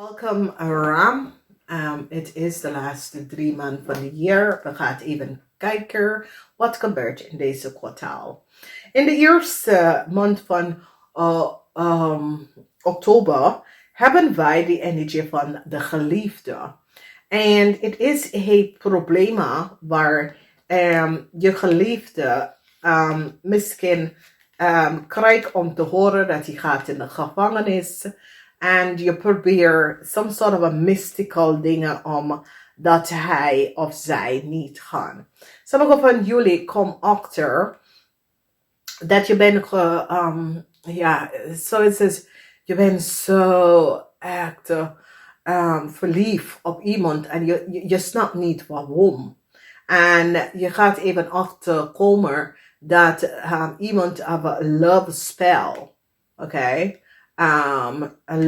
Welcome, Ram. Het is de laatste 3 maanden van het jaar. We gaan even kijken wat gebeurt in deze kwartaal. In de eerste maand van oktober hebben wij de energie van de geliefde. En het is een probleem waar je geliefde misschien krijgt om te horen dat hij gaat in de gevangenis. En je probeert some sort of a mystical dingen om dat hij of zij niet gaan. Sommigen van jullie komen achter dat je bent, zoiets is, je bent zo echt verliefd op iemand en je snapt niet waarom. En je gaat even achterkomen dat iemand een love spell, oké? Een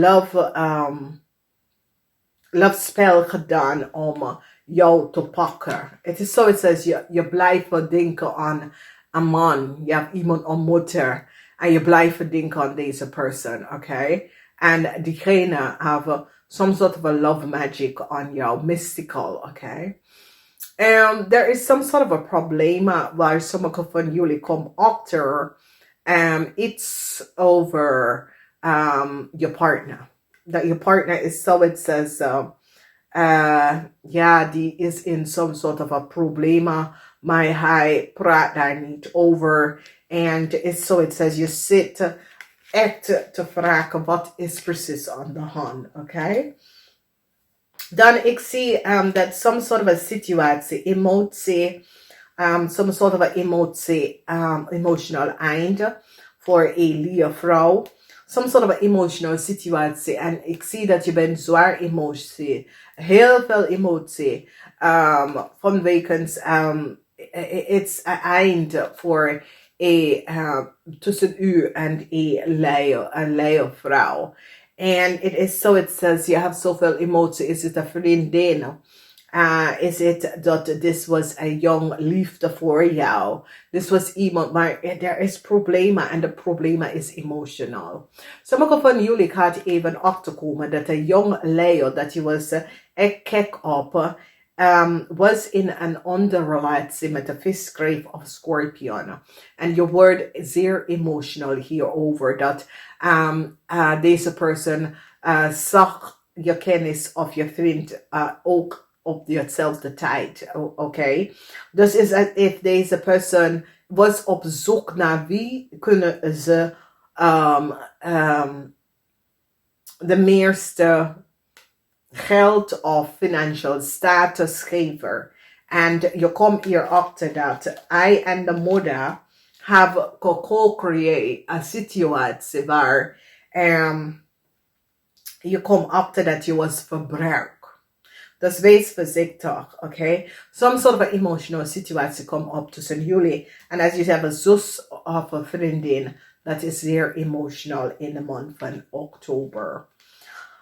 love spel gedaan om jou te pakken. Het is zoiets als je blijft denken aan een man. Je hebt iemand ontmoet en je blijft denken aan deze persoon, oké? En diegene hebben some sort of a love magic on jou, mystical, oké? There is some sort of a probleem waar sommige van jullie komen achter. It's over your partner. That your partner is so it says die is in some sort of a problema, maar hij praat daar niet over. And it's so it says you zit echt te vragen wat is precies aan de hand, okay? Dan ik zie that some sort of a situatie, emotie, some sort of a emotie, emotional eind voor een lieve vrouw. Some sort of a emotional situatie. En ik zie dat je bent zwaar emotie. Heel veel emotie. Vanwege it's een eind voor tussen u en een leie vrouw. En het is zo, it says, je hebt zoveel emotie. Is het een vriendin? Is het dat this was a young liefde voor jou? This was iemand, maar er is problemen en de problemen is emotional. Sommige van jullie gaat even achterkomen dat een jong Leo dat je was echt gek op, was in een andere relatie met de visschrijf of Scorpion. En je wordt zeer emotional hierover dat deze persoon zag je kennis of je vriend ook op dezelfde tijd, oké? Dus is het if deze persoon was op zoek naar wie kunnen ze de meeste geld of financial status geven. En je komt hierachter dat hij en de moeder hebben co-create een situatie waar je komt achter dat je was verbruikt. Dus wees voorzichtig, oké? Some sort of an emotional situatie komt op tussen jullie. En als je hebt een zus of een vriendin, dat is zeer emotional in de maand van oktober.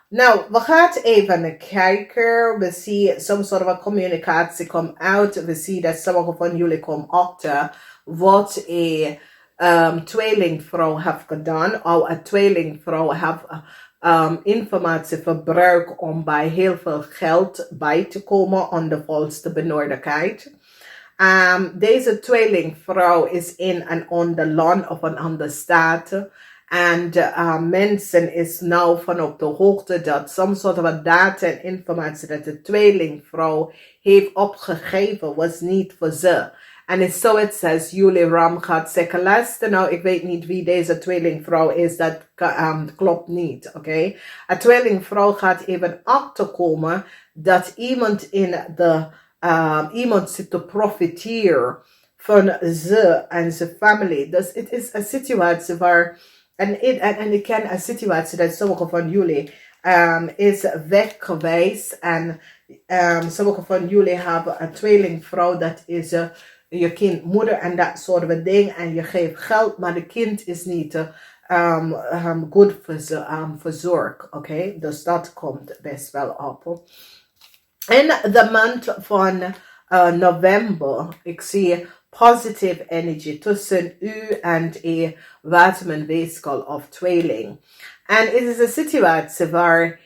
Nou, we gaan even kijken. We zien some sort of a communicatie komt uit. We zien dat sommige van jullie komen achter wat een tweelingvrouw heeft gedaan. Of een tweelingvrouw heeft informatie verbruikt om bij heel veel geld bij te komen aan de volste benodigdheid. Deze tweelingvrouw is in een ander land of een andere staat. En mensen is nou van op de hoogte dat some sort of data en informatie dat de tweelingvrouw heeft opgegeven was niet voor ze. En het zo het says, jullie Ram gaat zeggen, luister nou, ik weet niet wie deze tweelingvrouw is, dat klopt niet, oké? Een tweelingvrouw gaat even achterkomen dat iemand iemand zit te profiteren van ze en zijn familie. Dus het is een situatie waar, en ik ken een situatie dat sommige van jullie is weg geweest en sommige van jullie hebben een tweelingvrouw dat is je kind, moeder en dat soort van ding. En je geeft geld, maar de kind is niet goed verzorgd. Oké? Dus dat komt best wel op. In de maand van november, ik zie positive energy tussen u en een waterman weeskal of tweeling. En het is een situatie waar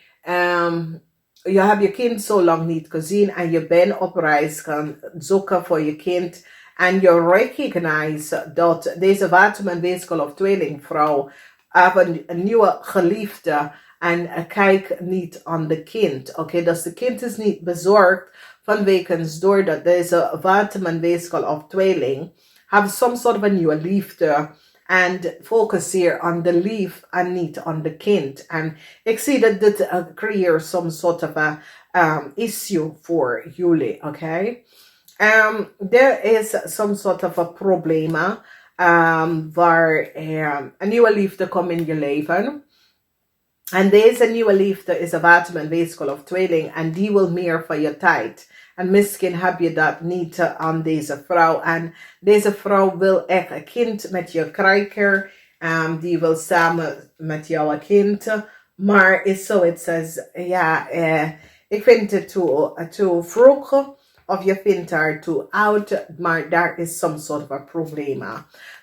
Je hebt je kind zo lang niet gezien en je bent op reis gaan zoeken voor je kind. En je recognize dat deze waterman, weeskal of tweelingvrouw heeft een nieuwe geliefde en kijk niet aan de kind. Oké, dus de kind is niet bezorgd vanwege doordat deze waterman, weeskal of tweeling have some sort of een nieuwe liefde. En focus hier on the lief en niet on the kind. En ik zie dat dit creëert some sort of a issue voor jullie, oké? There is some sort of a probleem waar een nieuwe liefde komt in je leven. En deze nieuwe liefde is een waterman, weeskal of tweeling. En die wil meer van je tijd. En misschien heb je dat niet aan deze vrouw. En deze vrouw wil echt een kind met je krijgen. Die wil samen met jou een kind. Maar is zo, het says, ja, ik vind het te vroeg. Of je vindt haar too oud. Maar daar is some sort of a probleem.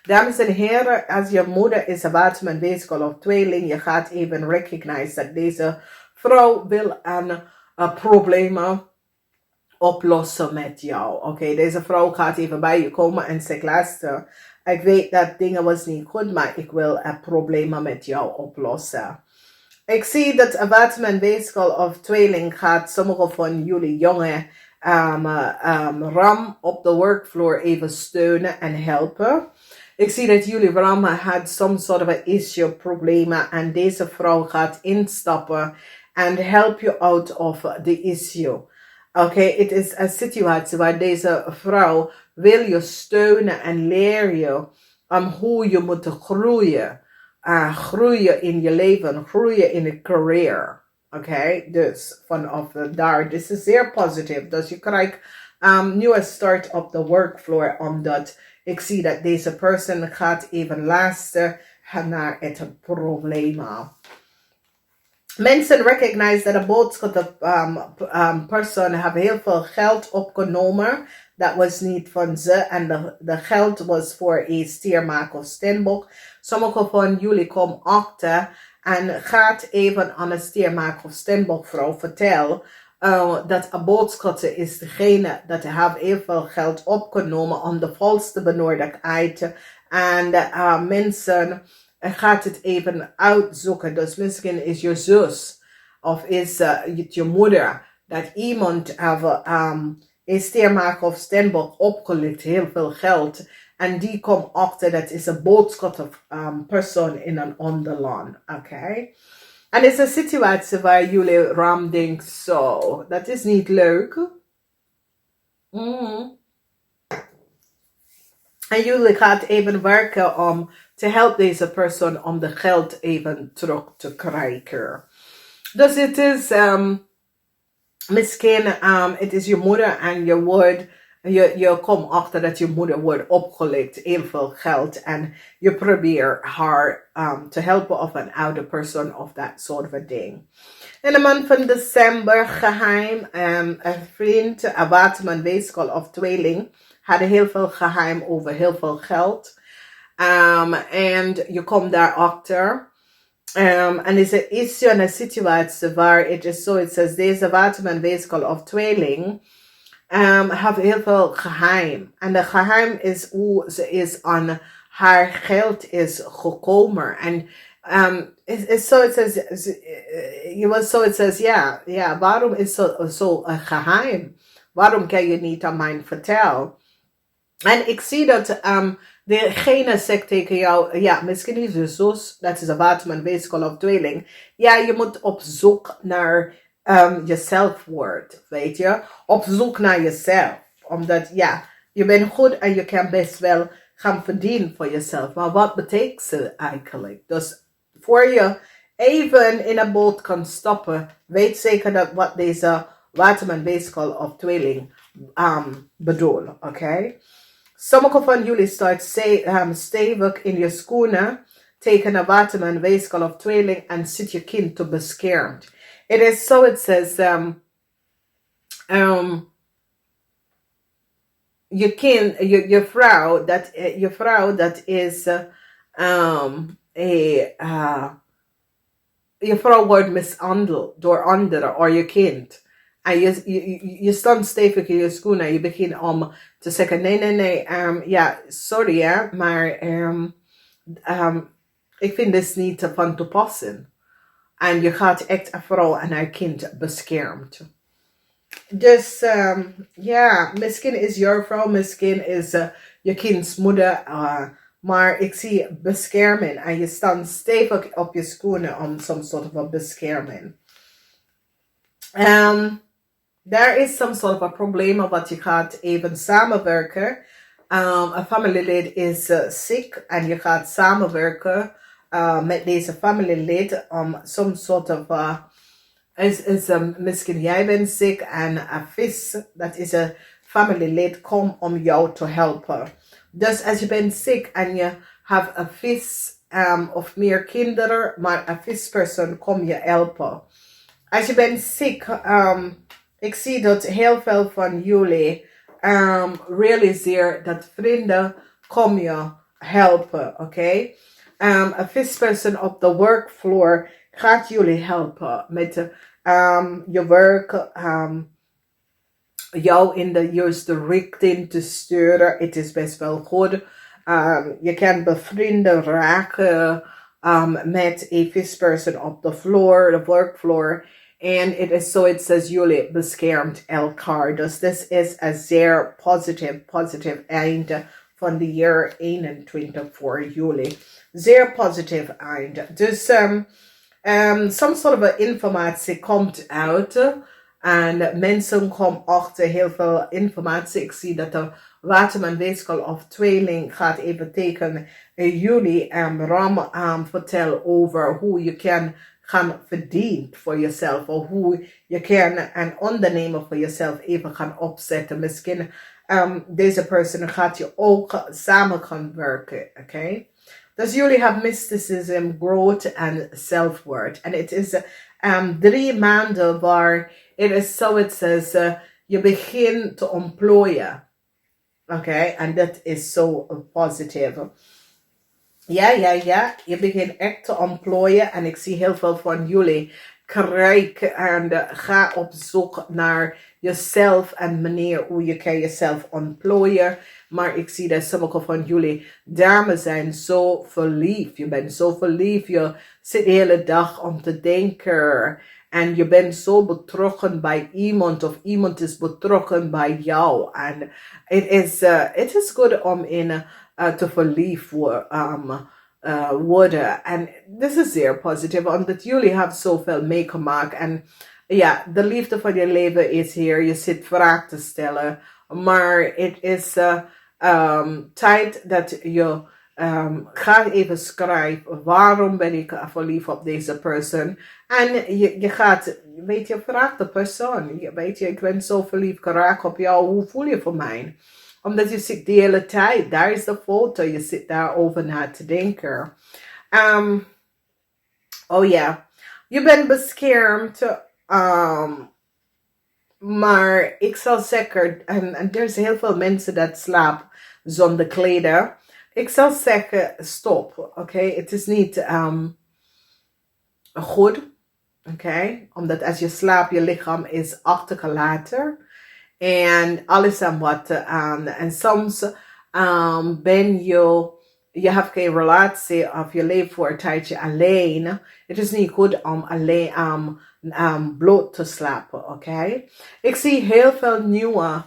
Dames en heren, als je moeder is een waterman, weeskal of tweeling. Je gaat even recognize dat deze vrouw wil een probleem oplossen met jou. Oké, deze vrouw gaat even bij je komen en zegt, luister, ik weet dat dingen was niet goed, maar ik wil een probleem met jou oplossen. Ik zie dat een waterman, weeskal of tweeling gaat sommige van jullie jongen ram op de workfloor even steunen en helpen. Ik zie dat jullie ram had some sort of a issue, problemen en deze vrouw gaat instappen en help you out of the issue. Oké, het is een situatie waar deze vrouw wil je steunen en leer je hoe je moet groeien. Groeien in je leven, groeien in je career. Oké, dus vanaf daar, dit is zeer positief. Dus je krijgt nieuwe start op de workfloor, omdat ik zie dat deze persoon gaat even luisteren naar het probleem. Mensen recognize dat de boodschap persoon heeft heel veel geld opgenomen. Dat was niet van ze. En de geld was voor een stiermaker of steenbok. Sommige van jullie komen achter en gaat even aan een stiermaker of steenbokvrouw vertellen dat een boodschap is degene dat heeft heel veel geld opgenomen om de volste benodigdheid. En mensen gaat het even uitzoeken. Dus misschien is je zus of is het je moeder dat iemand een stiermaker of steenbok opgelicht, heel veel geld. En die komt achter dat is een boodschap persoon in een ander land. Oké. En het is een situatie waar jullie ram denkt, zo, dat is niet leuk. En jullie gaan even werken om te helpen deze persoon om de geld even terug te krijgen. Dus het is misschien het is je moeder en je komt achter dat je moeder wordt opgelegd heel veel geld en je probeert haar te helpen of een oude persoon of dat soort van ding. In de maand van december geheim, een vriend, een waterman, weeskal of tweeling hadden heel veel geheim over heel veel geld. En je komt daarachter. En is er een situatie waar het is zo, het says deze waterman, weeskal of tweeling have heel veel geheim. En de geheim is hoe ze is aan haar geld is gekomen. En it's so it says, it says, ja, waarom is zo een geheim? Waarom kan je niet aan mij vertellen? En ik zie dat degene zegt tegen jou, ja, misschien is je zus, dat is een waterman, weeskal of tweeling. Ja, je moet op zoek naar je zelfwoord, weet je. Op zoek naar jezelf. Omdat, ja, je bent goed en je kan best wel gaan verdienen voor jezelf. Maar wat betekent ze eigenlijk? Dus voor je even in een boot kan stappen, weet zeker dat wat deze waterman, weeskal of tweeling bedoelen, oké? Sommige van jullie staat stevig in je schoenen tegen een waterman, weeskal of tweeling en zit je kind te beschermd. It is so it says je vrouw dat is je vrouw wordt mishandeld door anderen of je kind. En je stond stevig in je schoenen en je begint om te zeggen, nee, ja, sorry hè, maar ik vind dit niet van toepassing. En je gaat echt een vrouw en haar kind beschermt. Dus ja, misschien is jouw vrouw, misschien is je kinds moeder. Maar ik zie bescherming. En je staat stevig op je schoenen om some sort of a bescherming. There is some sort of a probleem wat je gaat even samenwerken. Een familielid is ziek en je gaat samenwerken met deze familielid om some sort of misschien jij bent ziek en een vis, dat is een familielid, komt om jou te helpen. Dus als je bent ziek en je hebt een vis of meer kinderen, maar een vispersoon komt je helpen. Als je bent ziek, ik zie dat heel veel van jullie realiseer dat vrienden komen je helpen, oké? Een vispersoon op de workfloor gaat jullie helpen met je werk, jou in de juiste richting te sturen. Het is best wel goed. Je kan bevrienden raken met een vispersoon op de floor, de workfloor. En het is zoiets als jullie beschermt elkaar. Dus dit is een zeer positief einde van de jaar 21 voor jullie. Zeer positief einde. Dus some sort of informatie komt uit. En mensen komen achter heel veel informatie. Ik zie dat de waterman, weeskal of tweeling gaat even tekenen. Jullie Ram vertellen over hoe je kan gaan verdienen voor jezelf. Of hoe je kan een ondernemer voor jezelf even gaan opzetten. Misschien deze persoon gaat je ook samen gaan werken. Oké? Dus jullie hebben mysticism, growth en self-worth. En het is 3 maanden waar het is zoiets als je begint te ontplooien. Oké? En dat is zo positief. Ja. Je begint echt te ontplooien. En ik zie heel veel van jullie kijken en ga op zoek naar jezelf en manier hoe je kan jezelf ontplooien. Maar ik zie dat sommige van jullie dames zijn zo verliefd. Je bent zo verliefd. Je zit de hele dag om te denken. En je bent zo betrokken bij iemand. Of iemand is betrokken bij jou. En het is goed om in te verliefd worden. En dit is zeer positief. Omdat jullie hebben zoveel meegemaakt. En ja, de liefde van je leven is hier. Je zit vragen te stellen. Maar het is tijd dat je gaat even schrijven. Waarom ben ik verliefd op deze persoon? En je gaat, weet je, vraag de persoon. Weet je, ik ben zo verliefd geraakt op jou. Hoe voel je voor mij? Omdat je zit de hele tijd. Daar is de foto. Je zit daarover na te denken. Oh ja. Je bent beschermd. Maar ik zal zeggen, en er zijn heel veel mensen dat slapen zonder kleden. Ik zal zeggen, stop. Oké? Het is niet goed. Oké? Omdat als je slaapt, je lichaam is achtergelaten. En alles aan wat aan. En soms ben je hebt geen relatie of je leeft voor een tijdje alleen. Het is niet goed om alleen bloot te slapen, oké? Ik zie heel veel nieuwe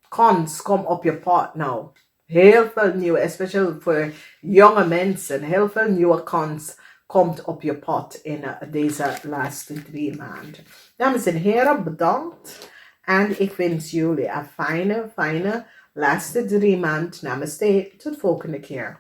kans komen op je pad nou. Heel veel nieuwe, especially voor jonge mensen. Heel veel nieuwe kans komt op je pad in deze laatste 3 maanden. Dames en heren, bedankt. En ik wens jullie een fijne laatste 3 maanden. Namaste. Tot volgende keer.